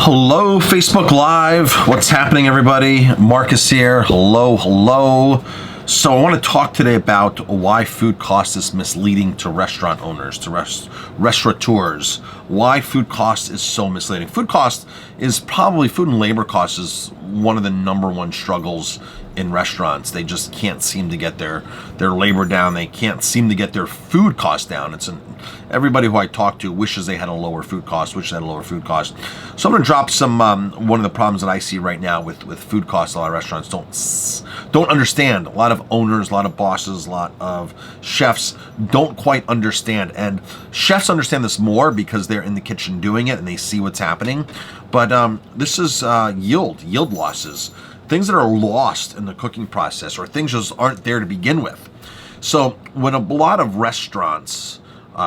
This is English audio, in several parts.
Hello, Facebook Live. What's happening, everybody? Marcus here. Hello. So I want to talk today about why food cost is misleading to restaurant owners, to restaurateurs. Why food cost is so misleading. Food and labor cost is one of the number one struggles in restaurants. They just can't seem to get their labor down. They can't seem to get their food cost down. Everybody who I talk to wishes they had a lower food cost, So I'm going to drop some, one of the problems that I see right now with food costs. A lot of restaurants don't understand. A lot of owners, a lot of bosses, a lot of chefs don't quite understand. And chefs understand this more because they're in the kitchen doing it and they see what's happening. But this is yield losses. Things that are lost in the cooking process, or things just aren't there to begin with. So when a lot of restaurants,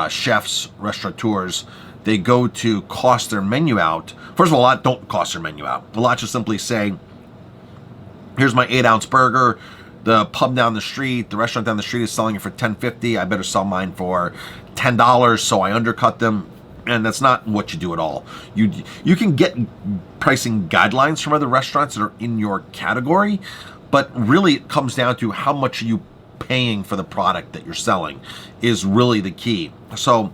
chefs, restaurateurs, they go to cost their menu out. First of all, a lot don't cost their menu out. A lot just simply say, here's my 8-ounce burger. The pub down the street, the restaurant down the street is selling it for $10.50. I better sell mine for $10, so I undercut them. And that's not what you do at all. You can get pricing guidelines from other restaurants that are in your category, but really it comes down to how much are you paying for the product that you're selling is really the key. So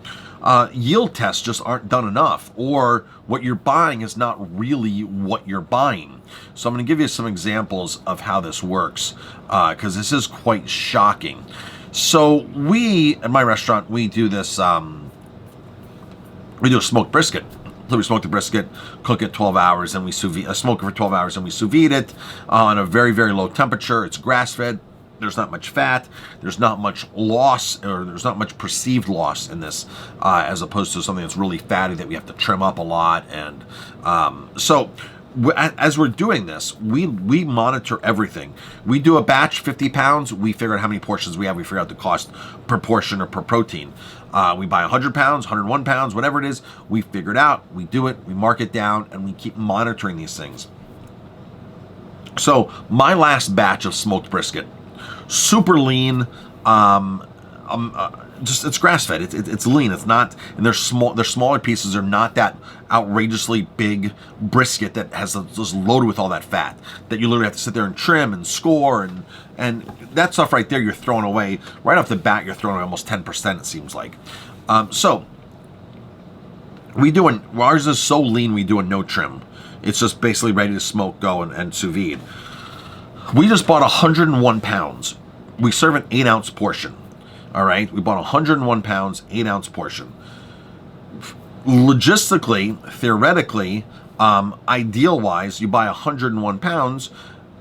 yield tests just aren't done enough, or what you're buying is not really what you're buying. So I'm going to give you some examples of how this works, because this is quite shocking. So at my restaurant, we do this, we do a smoked brisket. So we smoke the brisket, cook it 12 hours, and we smoke it for 12 hours, and we sous vide it on a very, very low temperature. It's grass-fed. There's not much fat. There's not much loss, or there's not much perceived loss in this, as opposed to something that's really fatty that we have to trim up a lot. And so as we're doing this, we monitor everything. We do a batch, 50 pounds. We figure out how many portions we have. We figure out the cost per portion or per protein. We buy 100 pounds, 101 pounds, whatever it is. We figure it out. We do it. We mark it down, and we keep monitoring these things. So my last batch of smoked brisket, super lean. It's grass-fed. It's lean. It's not, and they're small. They're smaller pieces. They're not that outrageously big brisket that has just loaded with all that fat that you literally have to sit there and trim and score and that stuff right there. You're throwing away right off the bat. You're throwing away almost 10%. It seems like. So ours is so lean. We do a no trim. It's just basically ready to smoke, go, and sous vide. We just bought 101 pounds. We serve an 8-ounce portion. All right, we bought 101 pounds, 8-ounce portion. Logistically, theoretically, ideal-wise, you buy 101 pounds,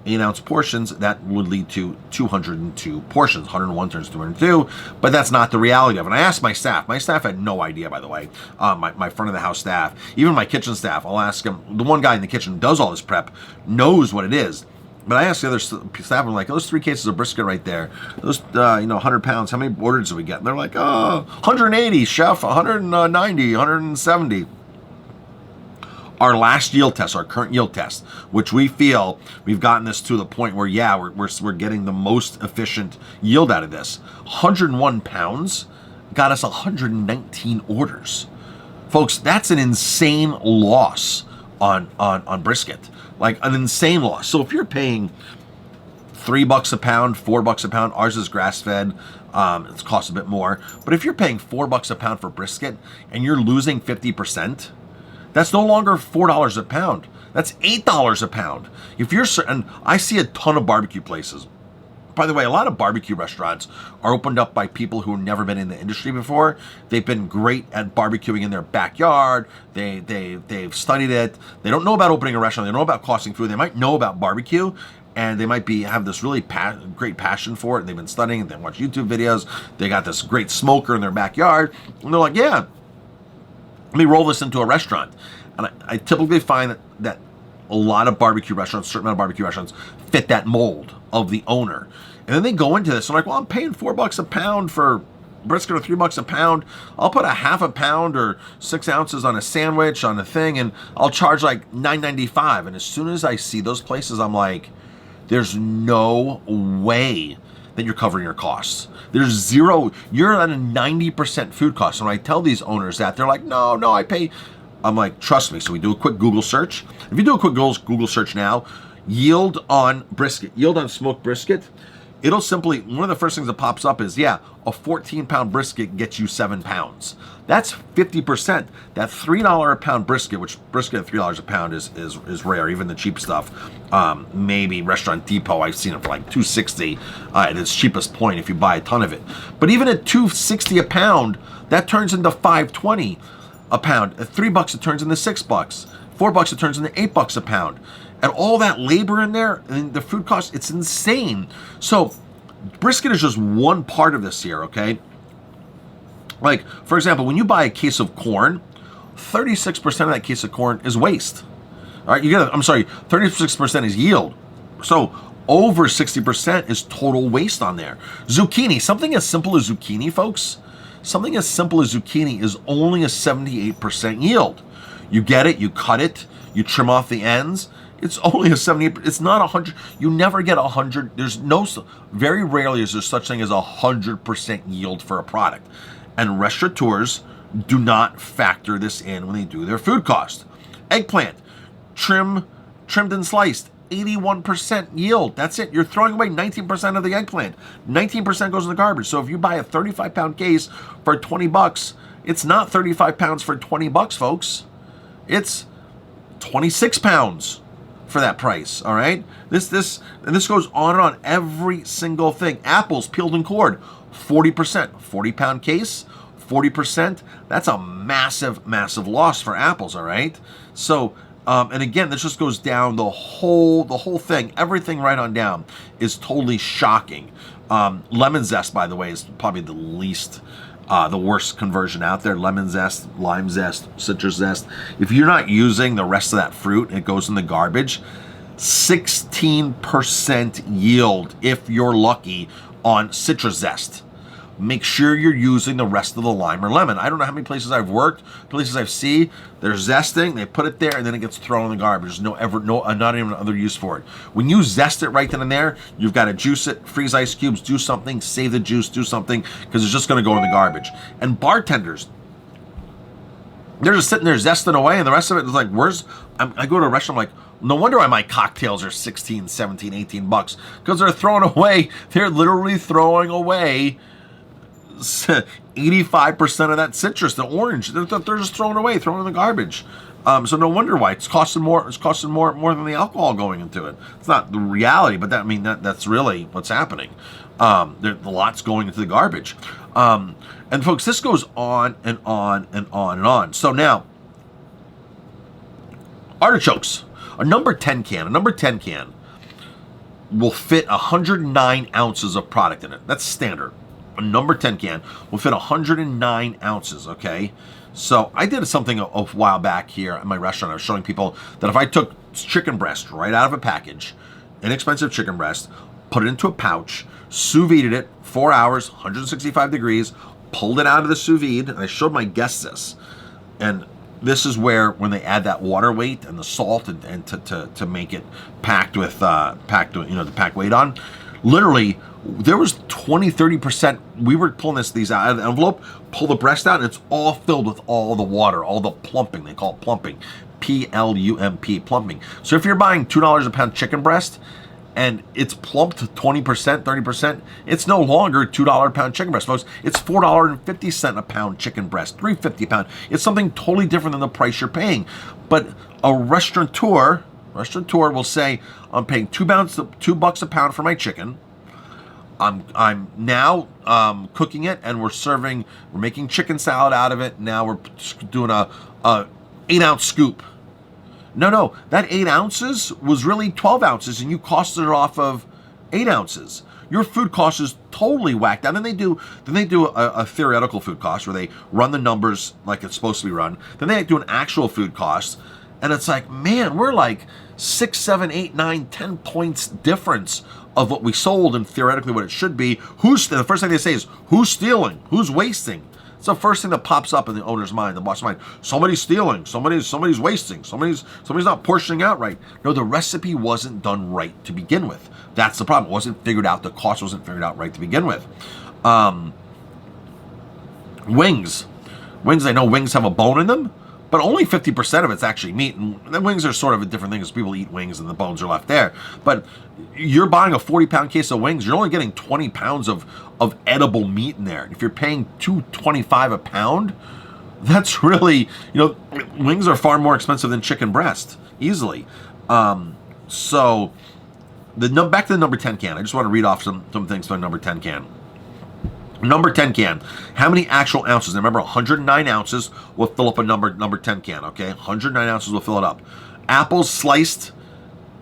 8-ounce portions, that would lead to 202 portions. 101 turns 202, but that's not the reality of it. And I asked my staff. My staff had no idea, by the way. My front of the house staff, even my kitchen staff, I'll ask them. The one guy in the kitchen who does all this prep knows what it is. But I asked the other staff, I'm like, those 3 cases of brisket right there, those 100 pounds, how many orders do we get? And they're like, 180, chef, 190, 170. Our last yield test, our current yield test, which we feel we've gotten this to the point where, we're getting the most efficient yield out of this. 101 pounds got us 119 orders. Folks, that's an insane loss on brisket. Like an insane loss. So if you're paying $3 a pound, $4 a pound, ours is grass-fed. It costs a bit more. But if you're paying $4 a pound for brisket and you're losing 50%, that's no longer $4 a pound. That's $8 a pound. And I see a ton of barbecue places. By the way, a lot of barbecue restaurants are opened up by people who have never been in the industry before. They've been great at barbecuing in their backyard. They've studied it. They don't know about opening a restaurant. They don't know about costing food. They might know about barbecue, and they might have this really great passion for it. And they've been studying it. They watch YouTube videos. They got this great smoker in their backyard, and they're like, "Yeah, let me roll this into a restaurant." And I typically find that a lot of barbecue restaurants, certain amount of barbecue restaurants, fit that mold of the owner. And then they go into this and like, well, I'm paying $4 a pound for brisket or $3 a pound. I'll put a half a pound or 6 ounces on a sandwich on a thing, and I'll charge like $9.95. And as soon as I see those places, I'm like, there's no way that you're covering your costs. There's zero. You're at a 90% food cost. And when I tell these owners that, they're like, no, I pay I'm like, trust me. So we do a quick Google search. If you do a quick Google search now, yield on brisket, yield on smoked brisket, it'll simply, one of the first things that pops up is, yeah, a 14-pound brisket gets you 7 pounds. That's 50%. That $3 a pound brisket, which brisket at $3 a pound is rare, even the cheap stuff. Maybe Restaurant Depot, I've seen it for like $2.60 at its cheapest point if you buy a ton of it. But even at $2.60 a pound, that turns into $5.20 a pound. At $3, it turns into $6. $4, it turns into $8 a pound. And all that labor in there, and the food cost, it's insane. So brisket is just one part of this here, okay? Like, for example, when you buy a case of corn, 36% of that case of corn is waste. All right, 36% is yield. So over 60% is total waste on there. Zucchini, something as simple as zucchini, folks, something as simple as zucchini is only a 78% yield. You get it, you cut it, you trim off the ends. It's only a 70. It's not 100. You never get 100. There's no, very rarely is there such thing as 100% yield for a product. And restaurateurs do not factor this in when they do their food cost. Eggplant, trimmed and sliced, 81% yield. That's it. You're throwing away 19% of the eggplant. 19% goes in the garbage. So if you buy a 35-pound case for $20, it's not 35 pounds for $20, folks. It's 26 pounds for that price. All right. This goes on and on. Every single thing. Apples peeled and cored, 40%. 40-pound case, 40%. That's a massive, massive loss for apples. All right. So, and again, this just goes down the whole thing. Everything right on down is totally shocking. Lemon zest, by the way, is probably the least. The worst conversion out there. Lemon zest, lime zest, citrus zest. If you're not using the rest of that fruit, it goes in the garbage. 16% yield if you're lucky on citrus zest. Make sure you're using the rest of the lime or lemon. I don't know how many places I've worked, places I've seen, they're zesting, they put it there, and then it gets thrown in the garbage. There's not even another use for it. When you zest it right then and there, you've got to juice it, freeze ice cubes, do something, save the juice, do something, because it's just going to go in the garbage. And bartenders, they're just sitting there zesting away, and the rest of it is like, I go to a restaurant, I'm like, no wonder why my cocktails are 16, 17, 18 bucks, because they're literally throwing away 85% of that citrus, the orange. They're just throwing away, throwing in the garbage. So no wonder why it's costing more. It's costing more than the alcohol going into it. It's not the reality, but that's really what's happening. There's lots going into the garbage. And folks, this goes on and on and on and on. So now, artichokes, a number 10 can will fit 109 ounces of product in it. That's standard. A number 10 can will fit 109 ounces, okay? So I did something a while back here at my restaurant. I was showing people that if I took chicken breast right out of a package, inexpensive chicken breast, put it into a pouch, sous vide it 4 hours, 165 degrees, pulled it out of the sous vide, and I showed my guests this. And this is where, when they add that water weight and the salt and to make it packed with the pack weight on, literally, there was 20-30%. We were pulling these out of the envelope, pull the breast out, and it's all filled with all the water, all the plumping. They call it plumping, P-L-U-M-P, plumping. So if you're buying $2 a pound chicken breast and it's plumped 20%, 30%, it's no longer $2 a pound chicken breast, folks. It's $4.50 a pound chicken breast, $3.50 a pound. It's something totally different than the price you're paying. But a restaurateur will say, I'm paying $2 a pound for my chicken. I'm now cooking it, and we're making chicken salad out of it. Now we're doing a 8-ounce scoop. No, that 8 ounces was really 12 ounces, and you costed it off of 8 ounces. Your food cost is totally whacked out. Then they do a theoretical food cost where they run the numbers like it's supposed to be run. Then they do an actual food cost, and it's like, man, we're like 6, 7, 8, 9, 10 points difference of what we sold and theoretically what it should be. The first thing they say is, who's stealing? Who's wasting? It's the first thing that pops up in the owner's mind, the boss's mind. Somebody's stealing. Somebody's wasting. Somebody's not portioning out right. No, the recipe wasn't done right to begin with. That's the problem. It wasn't figured out. The cost wasn't figured out right to begin with. Wings. I know wings have a bone in them, but only 50% of it's actually meat. And the wings are sort of a different thing because people eat wings and the bones are left there. But you're buying a 40-pound case of wings, you're only getting 20 pounds of edible meat in there. If you're paying $2.25 a pound, that's really, wings are far more expensive than chicken breast, easily. So back to the number 10 can. I just want to read off some things from number 10 can. Number 10 can. How many actual ounces? Now remember, 109 ounces will fill up a number 10 can, okay? 109 ounces will fill it up. Apples sliced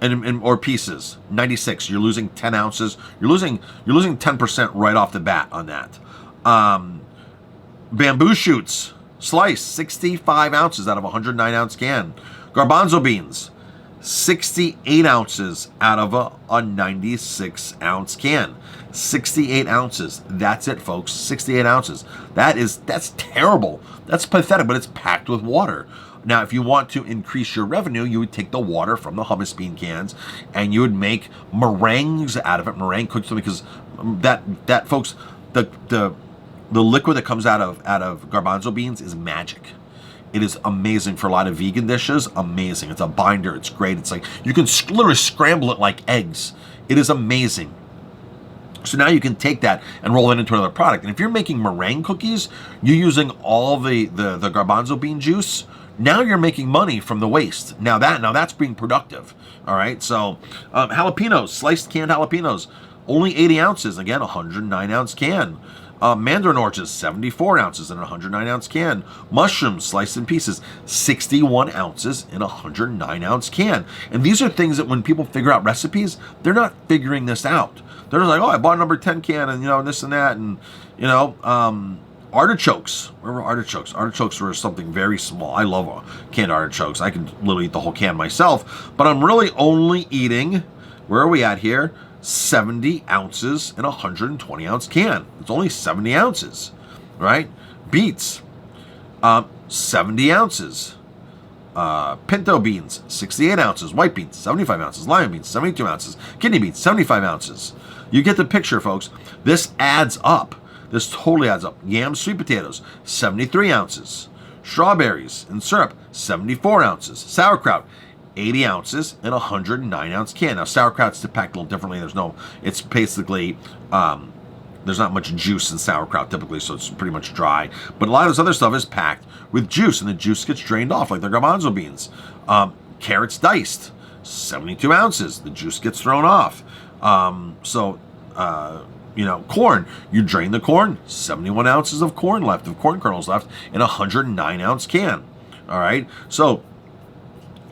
or pieces, 96. You're losing 10 ounces. You're losing 10% right off the bat on that. Bamboo shoots, sliced, 65 ounces out of a 109-ounce can. Garbanzo beans, 68 ounces out of a 96-ounce can. 68 ounces. That's it, folks. 68 ounces. That's terrible. That's pathetic, but it's packed with water. Now, if you want to increase your revenue, you would take the water from the hummus bean cans and you would make meringues out of it, meringue cookies, because that folks, the liquid that comes out of garbanzo beans is magic. It is amazing for a lot of vegan dishes. Amazing. It's a binder. It's great. It's like you can literally scramble it like eggs. It is amazing. So now you can take that and roll it into another product. And if you're making meringue cookies, you're using all the garbanzo bean juice. Now you're making money from the waste. Now that's being productive. All right. So jalapenos, sliced canned jalapenos, only 80 ounces. Again, 109-ounce can. Mandarin oranges, 74 ounces in a 109-ounce can. Mushrooms, sliced in pieces, 61 ounces in a 109-ounce can. And these are things that when people figure out recipes, they're not figuring this out. They're just like, oh, I bought a number 10 can and, this and that. And, artichokes. Where were artichokes? Artichokes were something very small. I love canned artichokes. I can literally eat the whole can myself. But I'm really only eating, where are we at here? 70 ounces in a 120-ounce can. It's only 70 ounces, right? Beets, 70 ounces. Pinto beans, 68 ounces. White beans, 75 ounces. Lima beans, 72 ounces. Kidney beans, 75 ounces. You get the picture, folks. This adds up. This totally adds up. Yams, sweet potatoes, 73 ounces. Strawberries in syrup, 74 ounces. Sauerkraut, 80 ounces in a 109-ounce can. Now, sauerkraut's packed a little differently. It's basically, there's not much juice in sauerkraut typically, so it's pretty much dry. But a lot of this other stuff is packed with juice, and the juice gets drained off, like the garbanzo beans. Carrots diced, 72 ounces. The juice gets thrown off. Corn. You drain the corn, 71 ounces of corn kernels left in a 109-ounce can. All right? So,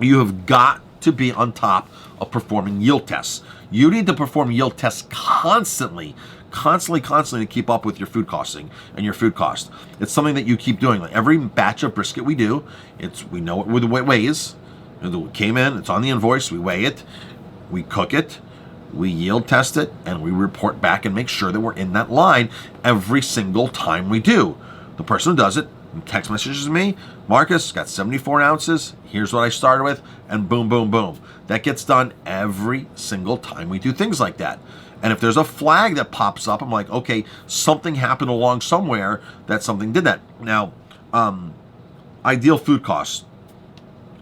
you have got to be on top of performing yield tests. You need to perform yield tests constantly to keep up with your food costing and your food cost. It's something that you keep doing. Like every batch of brisket we do, we know what it weighs. It came in, it's on the invoice, we weigh it, we cook it, we yield test it, and we report back and make sure that we're in that line every single time we do. The person who does it text messages me, Marcus, got 74 ounces, here's what I started with, and boom, boom, boom. That gets done every single time we do things like that. And if there's a flag that pops up, I'm like, okay, something happened along somewhere that something did that. Now, ideal food costs.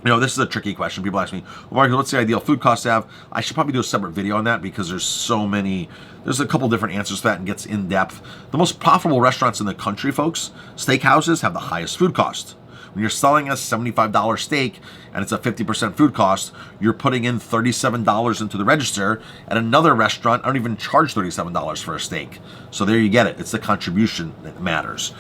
This is a tricky question. People ask me, well, Marcus, what's the ideal food cost to have? I should probably do a separate video on that because there's a couple different answers to that and gets in depth. The most profitable restaurants in the country, folks, steakhouses, have the highest food cost. When you're selling a $75 steak and it's a 50% food cost, you're putting in $37 into the register. At another restaurant, I don't even charge $37 for a steak. So there you get it. It's the contribution that matters.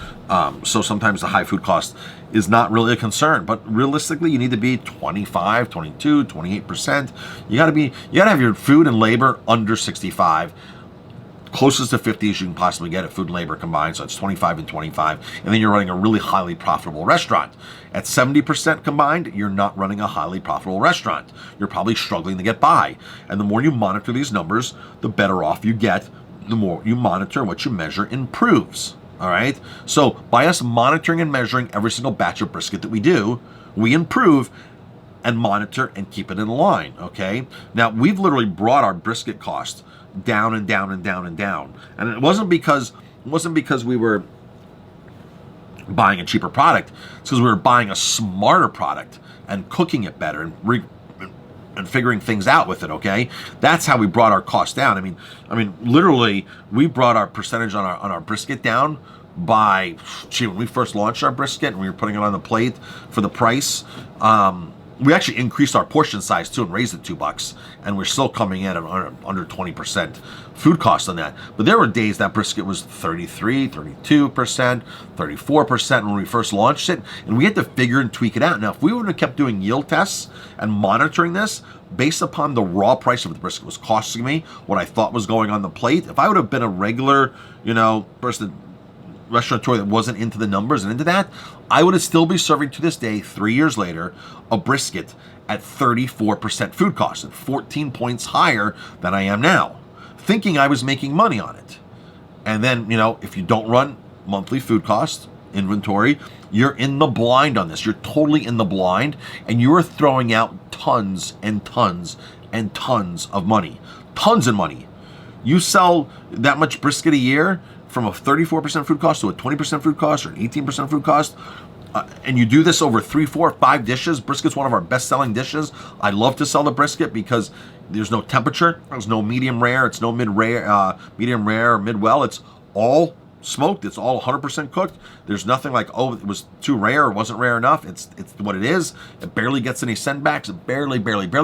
So sometimes the high food cost is not really a concern, but realistically, you need to be 25, 22, 28%. You gotta have your food and labor under 65. Closest to 50 as you can possibly get at food and labor combined, so it's 25 and 25, and then you're running a really highly profitable restaurant. At 70% combined, you're not running a highly profitable restaurant. You're probably struggling to get by. And the more you monitor these numbers, the better off you get. The more you monitor, what you measure improves. All right? So by us monitoring and measuring every single batch of brisket that we do, we improve and monitor and keep it in line, okay? Now, we've literally brought our brisket cost down and down and down and down. And it wasn't because we were buying a cheaper product. It's because we were buying a smarter product and cooking it better and figuring things out with it. Okay, that's how we brought our cost down. I mean, literally, we brought our percentage on our brisket down by, when we first launched our brisket and we were putting it on the plate for the price. We actually increased our portion size too and raised it $2, and we're still coming in at under 20% food cost on that. But there were days that brisket was 33, 32%, 34% when we first launched it, and we had to figure and tweak it out. Now, if we would have kept doing yield tests and monitoring this based upon the raw price of the brisket was costing me, what I thought was going on the plate, if I would have been a regular, person, restaurateur that wasn't into the numbers and into that, I would have still be serving to this day, 3 years later, a brisket at 34% food cost, at 14 points higher than I am now, thinking I was making money on it. And then, if you don't run monthly food cost inventory, you're in the blind on this. You're totally in the blind, and you are throwing out tons and tons and tons of money. Tons of money. You sell that much brisket a year from a 34% food cost to a 20% food cost or an 18% food cost, and you do this over 3, 4, 5 dishes. Brisket's one of our best-selling dishes. I love to sell the brisket because there's no temperature, there's no medium rare, it's no medium rare or mid-well. It's all smoked. It's all 100% cooked. There's nothing like, oh, it was too rare, it wasn't rare enough. It's what it is. It barely gets any sendbacks. It barely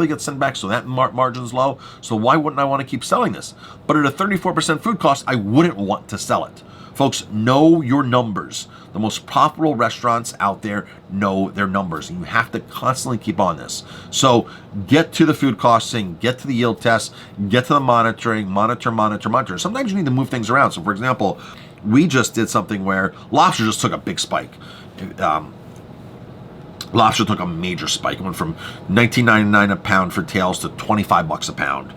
gets sendbacks, so that margin's low. So why wouldn't I want to keep selling this? But at a 34% food cost, I wouldn't want to sell it. Folks, know your numbers. The most profitable restaurants out there know their numbers, and you have to constantly keep on this. So get to the food costing, get to the yield tests, get to the monitoring, monitor. Sometimes you need to move things around. So for example, we just did something where lobster just took a big spike. Lobster took a major spike. It went from $19.99 a pound for tails to $25 a pound,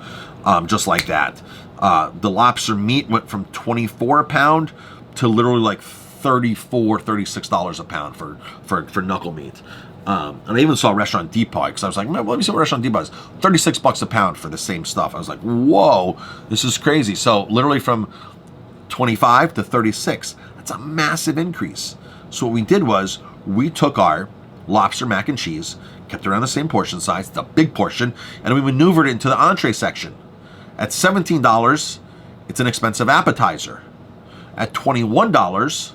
just like that. The lobster meat went from $24 a pound to literally like $34, $36 a pound for knuckle meat. And I even saw Restaurant Depot, because I was like, let me see what Restaurant Depot is. $36 a pound for the same stuff. I was like, whoa, this is crazy. So literally from 25 to 36, that's a massive increase. So what we did was we took our lobster mac and cheese, kept it around the same portion size, it's a big portion, and we maneuvered it into the entree section. At $17, it's an expensive appetizer. At $21,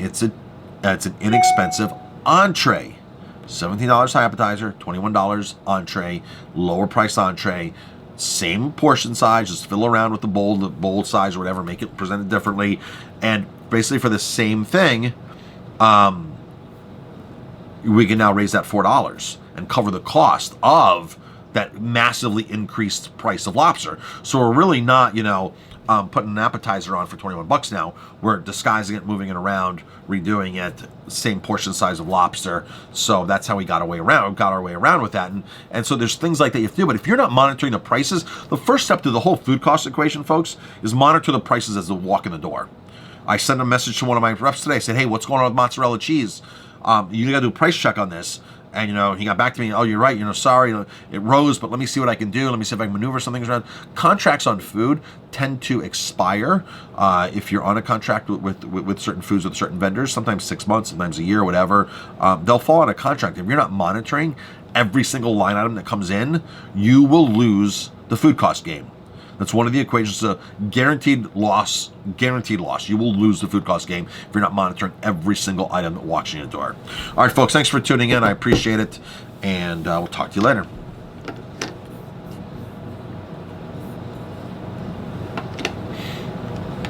it's an inexpensive entree. $17 high appetizer, $21 entree, lower price entree, same portion size, just fill around with the bowl size or whatever, make it presented differently, and basically for the same thing, we can now raise that $4 and cover the cost of that massively increased price of lobster. So we're really not, putting an appetizer on for $21 now. We're disguising it, moving it around, redoing it, same portion size of lobster. So that's how we got our way around with that. And so there's things like that you have to do. But if you're not monitoring the prices, the first step to the whole food cost equation, folks, is monitor the prices as they walk in the door. I sent a message to one of my reps today. I said, hey, what's going on with mozzarella cheese? You got to do a price check on this. And, he got back to me, oh, you're right, sorry, it rose, but let me see what I can do. Let me see if I can maneuver some things around. Contracts on food tend to expire if you're on a contract with certain foods with certain vendors, sometimes 6 months, sometimes a year, whatever. They'll fall on a contract. If you're not monitoring every single line item that comes in, you will lose the food cost game. That's one of the equations. A guaranteed loss. You will lose the food cost game if you're not monitoring every single item that walks in your door. All right, folks, thanks for tuning in. I appreciate it, and we'll talk to you later.